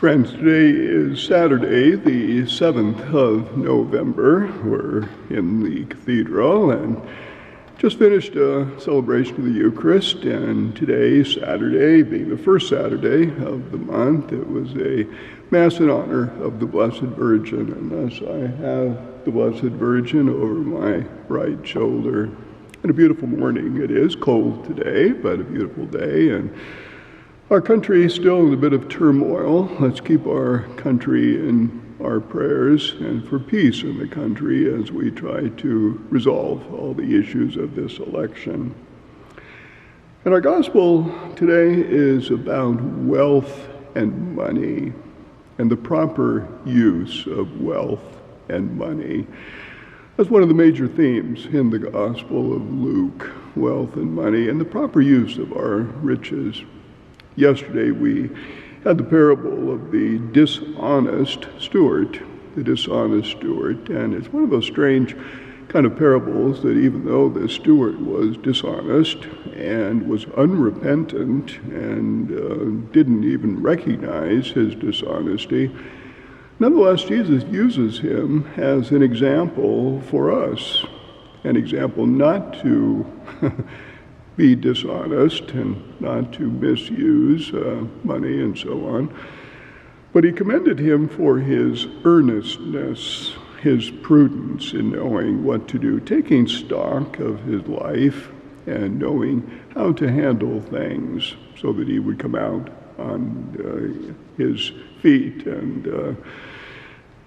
Friends, today is Saturday, the 7th of November. We're in the cathedral and just finished a celebration of the Eucharist, and today, Saturday, being the first Saturday of the month, it was a Mass in honor of the Blessed Virgin, and thus I have the Blessed Virgin over my right shoulder. And a beautiful morning it is, cold today, but a beautiful day, and our country is still in a bit of turmoil. Let's keep our country in our prayers and for peace in the country as we try to resolve all the issues of this election. And our gospel today is about wealth and money and the proper use of wealth and money. That's one of the major themes in the Gospel of Luke, wealth and money and the proper use of our riches. Yesterday we had the parable of the dishonest steward, and it's one of those strange kind of parables that even though the steward was dishonest and was unrepentant and didn't even recognize his dishonesty, nonetheless Jesus uses him as an example for us, an example not to be dishonest and not to misuse money and so on. But he commended him for his earnestness, his prudence in knowing what to do, taking stock of his life and knowing how to handle things so that he would come out on his feet and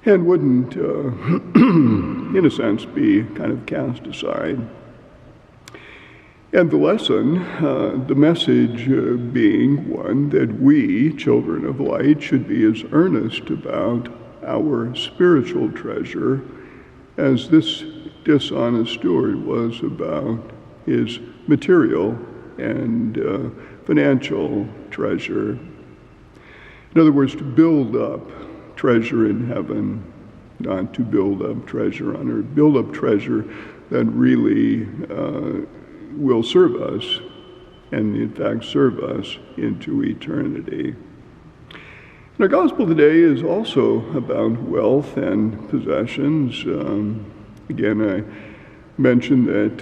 wouldn't, in a sense, be kind of cast aside. And the lesson, the message being one that we, children of light, should be as earnest about our spiritual treasure as this dishonest steward was about his material and financial treasure. In other words, to build up treasure in heaven, not to build up treasure on earth. Build up treasure that really will serve us, and in fact serve us into eternity. And our gospel today is also about wealth and possessions. Again, I mentioned that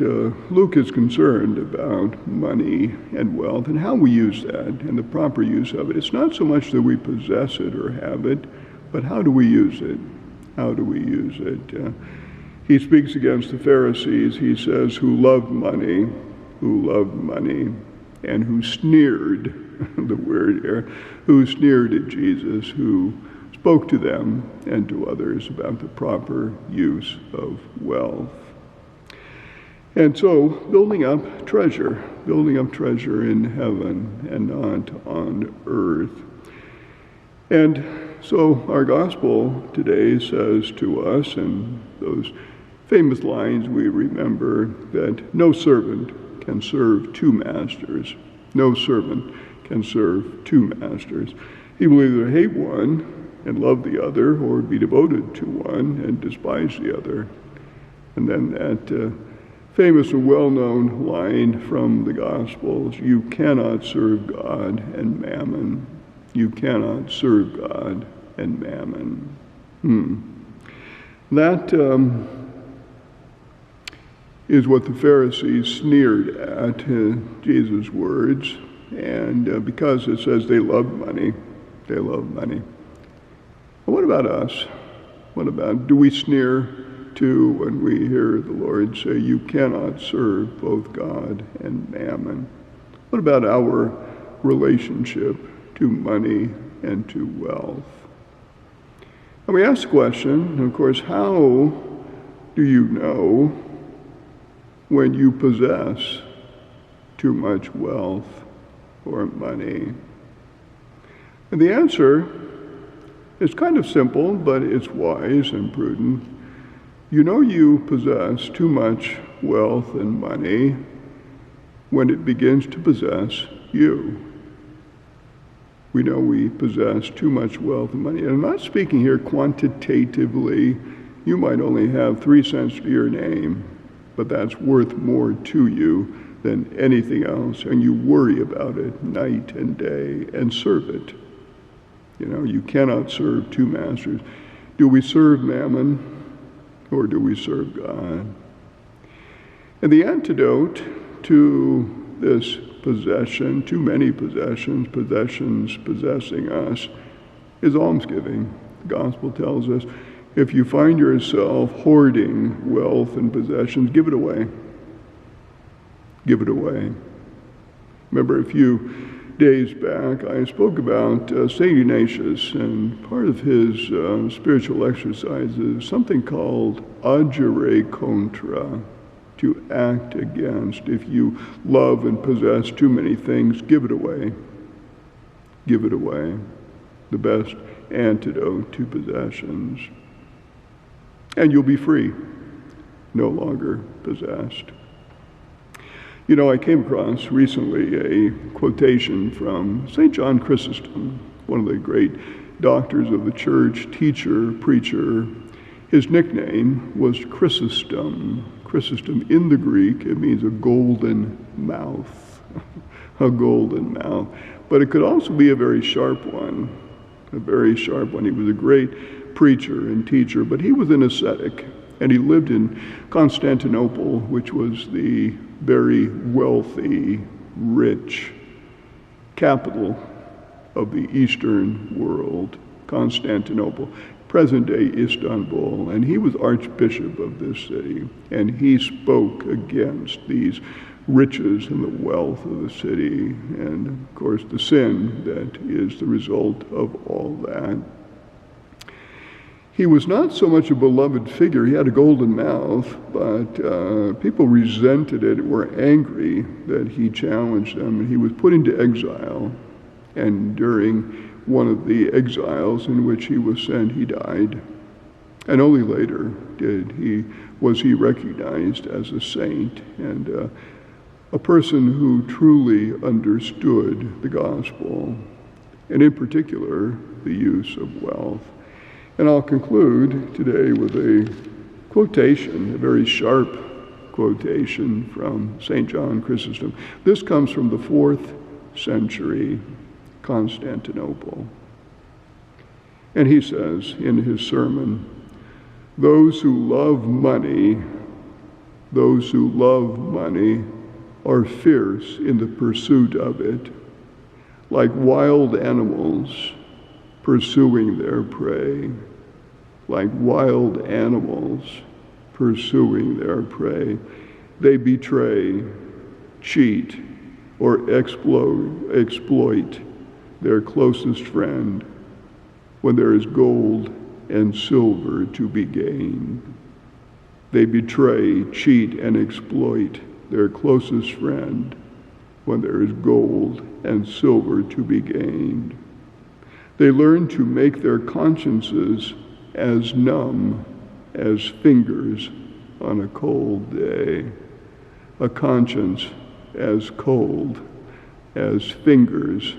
Luke is concerned about money and wealth and how we use that and the proper use of it. It's not so much that we possess it or have it, but how do we use it? How do we use it? He speaks against the Pharisees, he says, who loved money, and who sneered, the word here, who sneered at Jesus, who spoke to them and to others about the proper use of wealth. And so, building up treasure in heaven and not on earth. And so our gospel today says to us, in those famous lines we remember, that no servant can serve two masters. No servant can serve two masters. He will either hate one and love the other, or be devoted to one and despise the other. And then that famous and well-known line from the Gospels, you cannot serve God and mammon. You cannot serve God and mammon. That is what the Pharisees sneered at Jesus' words, and because it says they love money. But what about us? Do we sneer too when we hear the Lord say, you cannot serve both God and mammon? What about our relationship to money and to wealth? And we ask the question, of course, how do you know when you possess too much wealth or money? And the answer is kind of simple, but it's wise and prudent. You know you possess too much wealth and money when it begins to possess you. We know we possess too much wealth and money. And I'm not speaking here quantitatively. You might only have 3 cents to your name, but that's worth more to you than anything else, and you worry about it night and day and serve it. You cannot serve two masters. Do we serve mammon or do we serve God? And the antidote to this possession, too many possessions possessing us, is almsgiving. The gospel tells us, if you find yourself hoarding wealth and possessions, give it away. Give it away. Remember a few days back, I spoke about St. Ignatius, and part of his spiritual exercise is something called agere contra, to act against. If you love and possess too many things, give it away. Give it away. The best antidote to possessions. And you'll be free, no longer possessed. I came across recently a quotation from St. John Chrysostom, one of the great doctors of the church, teacher, preacher. His nickname was Chrysostom. Chrysostom in the Greek, it means a golden mouth. A golden mouth. But it could also be a very sharp one. A very sharp one. He was a great preacher and teacher, but he was an ascetic. And he lived in Constantinople, which was the very wealthy, rich capital of the Eastern world, Constantinople, present-day Istanbul. And he was archbishop of this city, and he spoke against these riches and the wealth of the city, and of course the sin that is the result of all that. He was not so much a beloved figure. He had a golden mouth, but people resented it, were angry that he challenged them, and he was put into exile. And during one of the exiles in which he was sent, he died. And only later was he recognized as a saint and a person who truly understood the gospel, and in particular, the use of wealth. And I'll conclude today with a quotation, a very sharp quotation from St. John Chrysostom. This comes from the 4th century Constantinople. And he says in his sermon, those who love money are fierce in the pursuit of it, like wild animals pursuing their prey, like wild animals pursuing their prey. They betray, cheat, or exploit their closest friend when there is gold and silver to be gained. They betray, cheat, and exploit their closest friend when there is gold and silver to be gained. They learn to make their consciences as numb as fingers on a cold day, a conscience as cold as fingers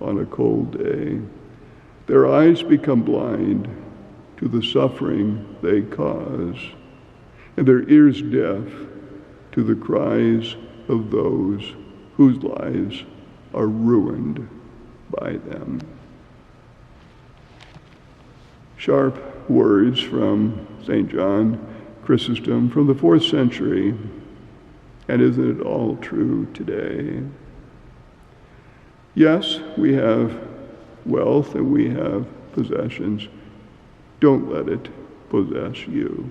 on a cold day. Their eyes become blind to the suffering they cause, and their ears deaf to the cries of those whose lives are ruined by them. Sharp words from St. John Chrysostom from the 4th century, and isn't it all true today? Yes, we have wealth and we have possessions. Don't let it possess you.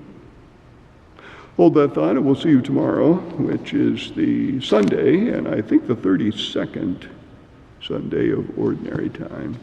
Hold that thought, and we'll see you tomorrow, which is the Sunday, and I think the 32nd Sunday of Ordinary Time.